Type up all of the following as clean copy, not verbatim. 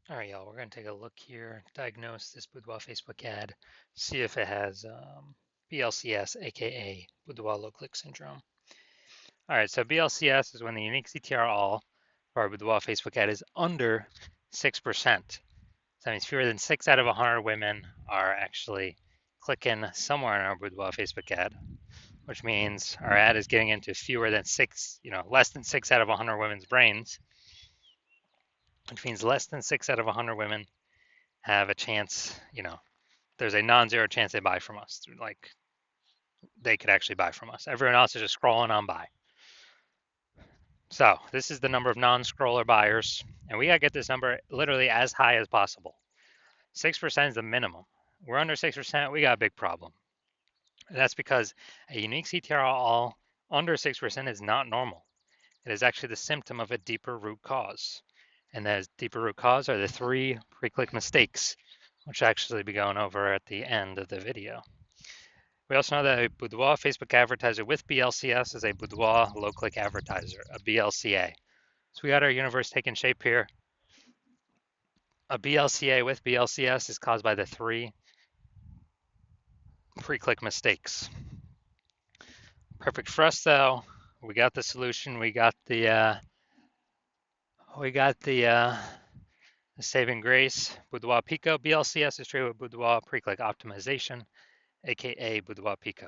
All right, y'all, we're going to take a look here, diagnose this Boudoir Facebook ad, see if it has BLCS, aka Boudoir low click syndrome. All right, so BLCS is when the unique CTR all for our Boudoir Facebook ad is under 6%. So that means fewer than 6 out of 100 women are actually clicking somewhere in our Boudoir Facebook ad, which means our ad is getting into fewer than 6, less than 6 out of 100 women's brains, which means less than 6 out of 100 women have a chance, there's a non-zero chance they buy from us. Like they could actually buy from us. Everyone else is just scrolling on by. So this is the number of non-scroller buyers, and we gotta get this number literally as high as possible. 6% is the minimum. We're under 6%, we got a big problem. And that's because a unique CTR all under 6% is not normal. It is actually the symptom of a deeper root cause. And that deeper root cause are the 3 pre-click mistakes, which I'll actually be going over at the end of the video. We also know that a Boudoir Facebook advertiser with BLCS is a Boudoir low-click advertiser, a BLCA. So we got our universe taking shape here. A BLCA with BLCS is caused by the 3 pre-click mistakes. Perfect for us though. We got the solution. We got the saving grace. Boudoir Pico. BLCS is treated with Boudoir pre-click optimization, aka Boudoir Pico,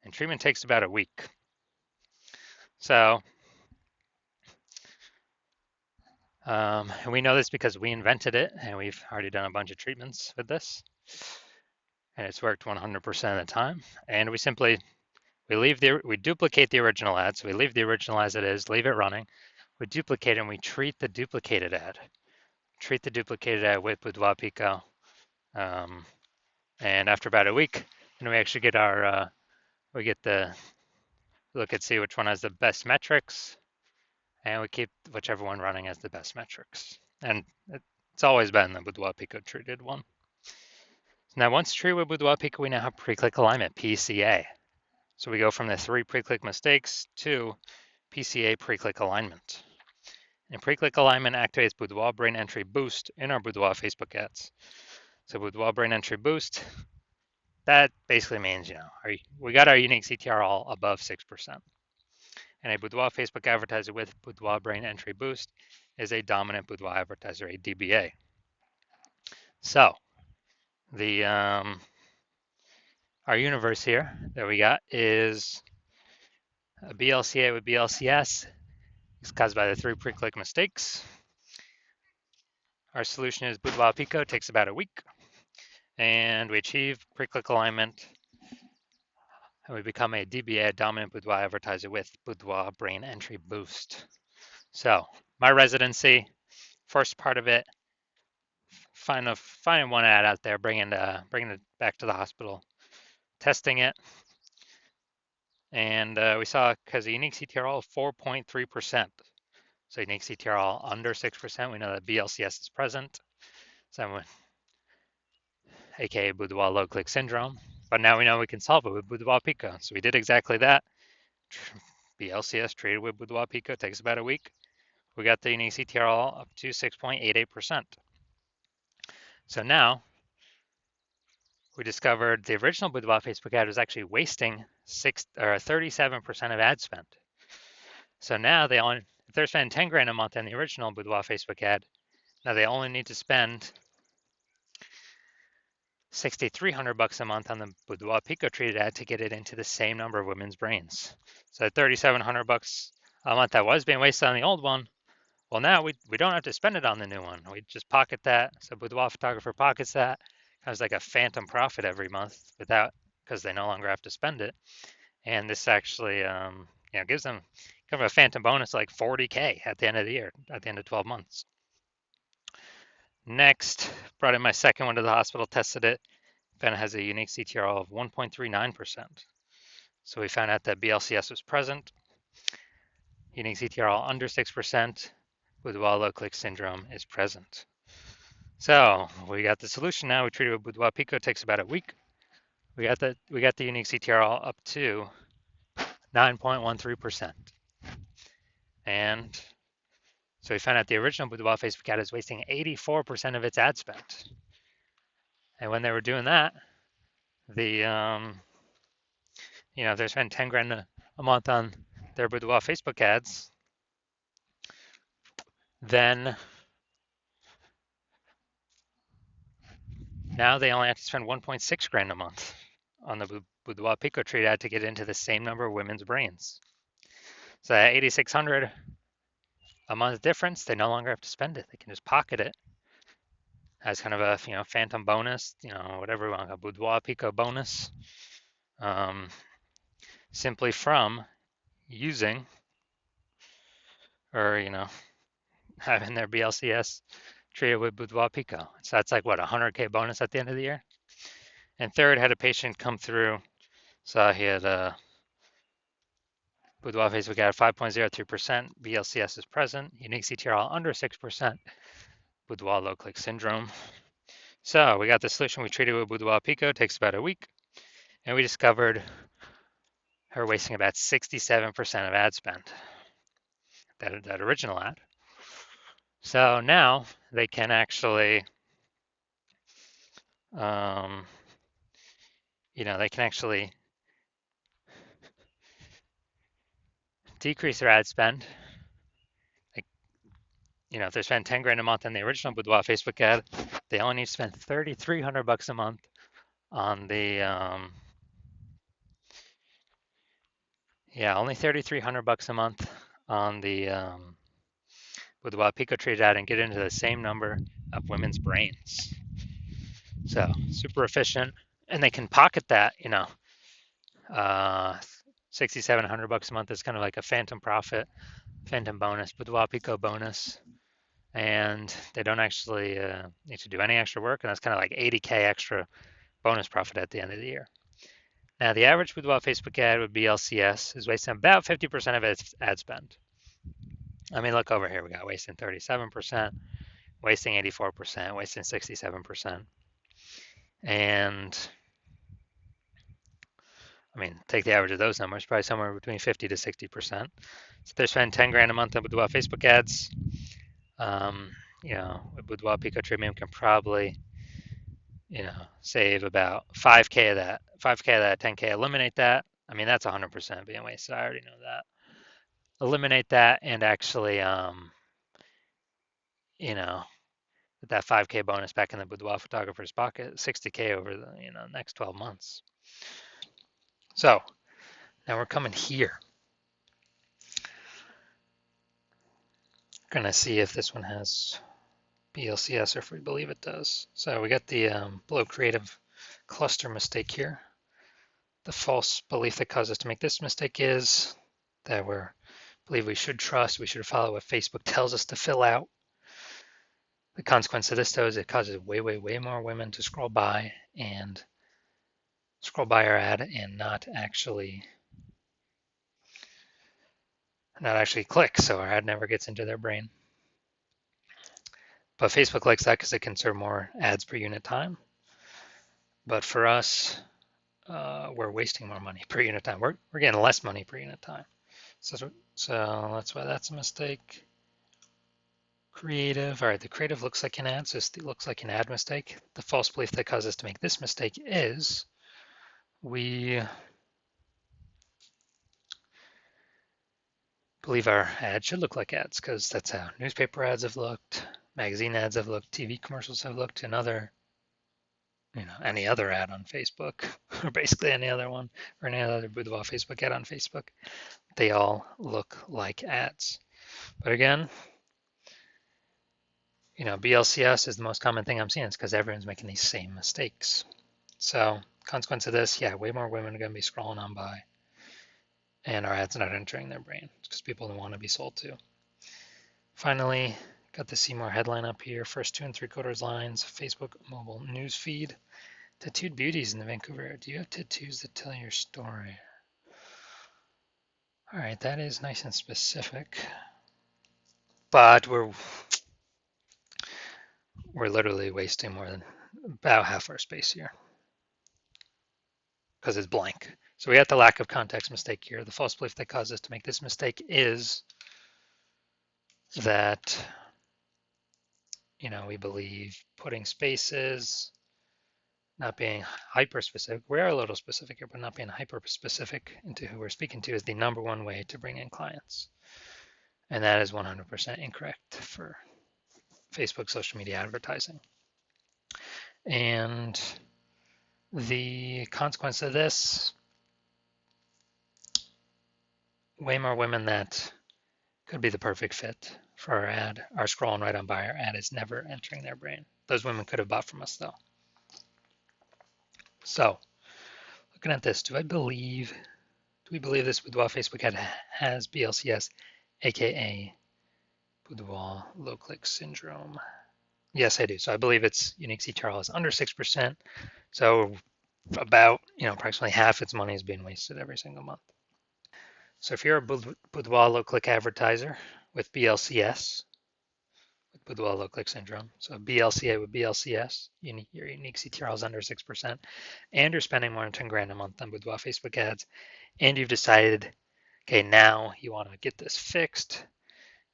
and treatment takes about a week. So we know this because we invented it, and we've already done a bunch of treatments with this, and it's worked 100% of the time. And we duplicate the original ad, so we leave the original as it is, leave it running. We duplicate and we treat the duplicated ad. Treat the duplicated ad with Boudoir Pico, and after about a week, then we actually get we get the look and see which one has the best metrics, and we keep whichever one running has the best metrics. And it's always been the Boudoir Pico treated one. Now, once treated with Boudoir Pico, we now have pre-click alignment, PCA. So we go from the 3 pre-click mistakes to PCA pre-click alignment. And pre-click alignment activates Boudoir brain entry boost in our Boudoir Facebook ads. So Boudoir brain entry boost, that basically means, we got our unique CTR all above 6%. And a Boudoir Facebook advertiser with Boudoir brain entry boost is a dominant Boudoir advertiser, a DBA. So the our universe here that we got is a BLCA with BLCS. It's caused by the 3 pre-click mistakes. Our solution is Boudoir Pico, takes about a week, and we achieve pre-click alignment, and we become a DBA, dominant Boudoir advertiser with Boudoir brain entry boost. So my residency, first part of it, finding one ad out there, bringing it back to the hospital, testing it, and we saw because the unique CTR all 4.3%. So unique CTR all under 6%. We know that BLCS is present, so aka Boudoir low click syndrome. But now we know we can solve it with Boudoir Pico. So we did exactly that. BLCS treated with Boudoir Pico takes about a week. We got the unique CTR all up to 6.88%. So now we discovered the original Boudoir Facebook ad was actually wasting 37% of ad spend. So now if they're spending 10 grand a month on the original Boudoir Facebook ad, now they only need to spend $6,300 a month on the Boudoir Pico treated ad to get it into the same number of women's brains. So $3,700 a month that was being wasted on the old one, well, now we don't have to spend it on the new one. We just pocket that. So Boudoir photographer pockets that. Has like a phantom profit every month because they no longer have to spend it. And this actually gives them kind of a phantom bonus like 40K at the end of the year, at the end of 12 months. Next, brought in my second one to the hospital, tested it, found it has a unique CTR of 1.39%. So we found out that BLCS was present. Unique CTR under 6%, Boudoir low click syndrome is present. So we got the solution now. We treated with Boudoir Pico, it takes about a week. We got the unique CTR up to 9.13%. And So we found out the original Boudoir Facebook ad is wasting 84% of its ad spend. And when they were doing that, the if they spend 10 grand a month on their Boudoir Facebook ads, then now they only have to spend 1.6 grand a month on the Boudoir Pico Treat ad to get into the same number of women's brains. So that 8,600 a month difference, they no longer have to spend it. They can just pocket it as kind of a phantom bonus, whatever we want, a Boudoir Pico bonus, simply from using or having their BLCS treated with Boudoir Pico. So that's like what, 100K bonus at the end of the year. And third, had a patient come through, so he had a Boudoir Facebook ad 5.03%, BLCS is present, unique CTRL under 6%, Boudoir low click syndrome. So we got the solution we treated with Boudoir Pico, takes about a week, and we discovered her wasting about 67% of ad spend, that original ad. So now they can actually, they can actually decrease their ad spend. Like, if they spend 10 grand a month on the original Boudoir Facebook ad, they only need to spend 3,300 bucks a month on the, only 3,300 bucks a month on the Boudoir Pico Treat ad and get into the same number of women's brains. So super efficient, and they can pocket that, 6,700 bucks a month is kind of like a phantom profit, phantom bonus, Boudoir Pico bonus, and they don't actually need to do any extra work, and that's kind of like 80K extra bonus profit at the end of the year. Now, the average Boudoir Facebook ad with BLCS is wasting about 50% of its ad spend. I mean, look over here. We got wasting 37%, wasting 84%, wasting 67%. And I mean, take the average of those numbers, probably somewhere between 50 to 60%. So they're spending 10 grand a month on Boudoir Facebook ads. With Boudoir Pico Treatment can probably, save about 5K of that, 5K of that, 10K, eliminate that. I mean, that's 100% being wasted. I already know that. Eliminate that and actually, that 5K bonus back in the Boudoir photographer's pocket, 60K over the, next 12 months. So now we're coming here. Gonna see if this one has BLCS or if we believe it does. So we got the below creative cluster mistake here. The false belief that caused us to make this mistake is that we believe we should trust, we should follow what Facebook tells us to fill out. The consequence of this, though, is it causes way, way, way more women to scroll by our ad and not actually click, so our ad never gets into their brain. But Facebook likes that because it can serve more ads per unit time. But for us, we're wasting more money per unit time. We're getting less money per unit time. So that's why that's a mistake. Creative. All right, the creative looks like an ad, so it looks like an ad mistake. The false belief that caused us to make this mistake is we believe our ads should look like ads because that's how newspaper ads have looked, magazine ads have looked, TV commercials have looked, and any other ad on Facebook, or basically any other one, or any other Boudoir Facebook ad on Facebook. They all look like ads. But again, BLCS is the most common thing I'm seeing. It's because everyone's making these same mistakes. So consequence of this, way more women are going to be scrolling on by, and our ads not entering their brain because people don't want to be sold to. Finally, got the See More headline up here. First 2 3/4 lines, Facebook mobile news feed. Tattooed beauties in the Vancouver area. Do you have tattoos that tell your story? All right, that is nice and specific. But we're literally wasting more than about half our space here because it's blank. So we got the lack of context mistake here. The false belief that caused us to make this mistake is that, we believe putting spaces, not being hyper specific. We are a little specific here, but not being hyper specific into who we're speaking to is the number one way to bring in clients. And that is 100% incorrect for Facebook social media advertising. And the consequence of this, way more women that could be the perfect fit for our ad are scrolling right on by. Our ad is never entering their brain. Those women could have bought from us though. So looking at this, do we believe this Boudoir Facebook ad has BLCS, aka Boudoir low click syndrome? Yes, I do. So I believe its unique CTRL is under 6%. So about, approximately half its money is being wasted every single month. So if you're a Boudoir low click advertiser with BLCS, with Boudoir low click syndrome, so BLCA with BLCS, your unique CTRL is under 6%, and you're spending more than 10 grand a month on Boudoir Facebook ads, and you've decided, okay, now you want to get this fixed.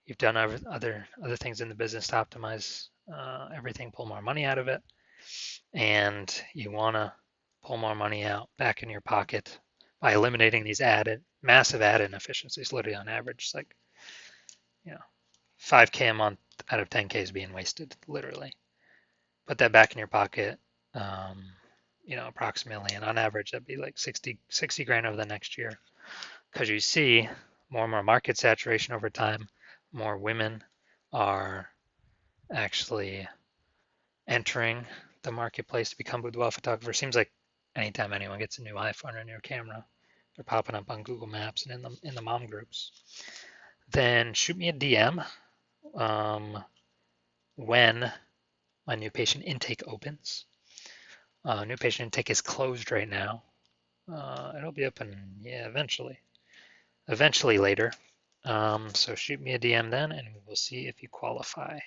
You've done other things in the business to optimize everything, pull more money out of it, and you want to pull more money out back in your pocket by eliminating these massive ad inefficiencies. Literally on average, it's like 5K a month out of 10K is being wasted. Literally, put that back in your pocket. Approximately, and on average, that'd be like 60 grand over the next year, because you see more and more market saturation over time. More women are actually entering the marketplace to become boudoir photographers. Seems like anytime anyone gets a new iPhone or a new camera, they're popping up on Google Maps and in the mom groups. Then shoot me a DM when my new patient intake opens. New patient intake is closed right now. It'll be open, eventually later. So shoot me a DM then, and we will see if you qualify.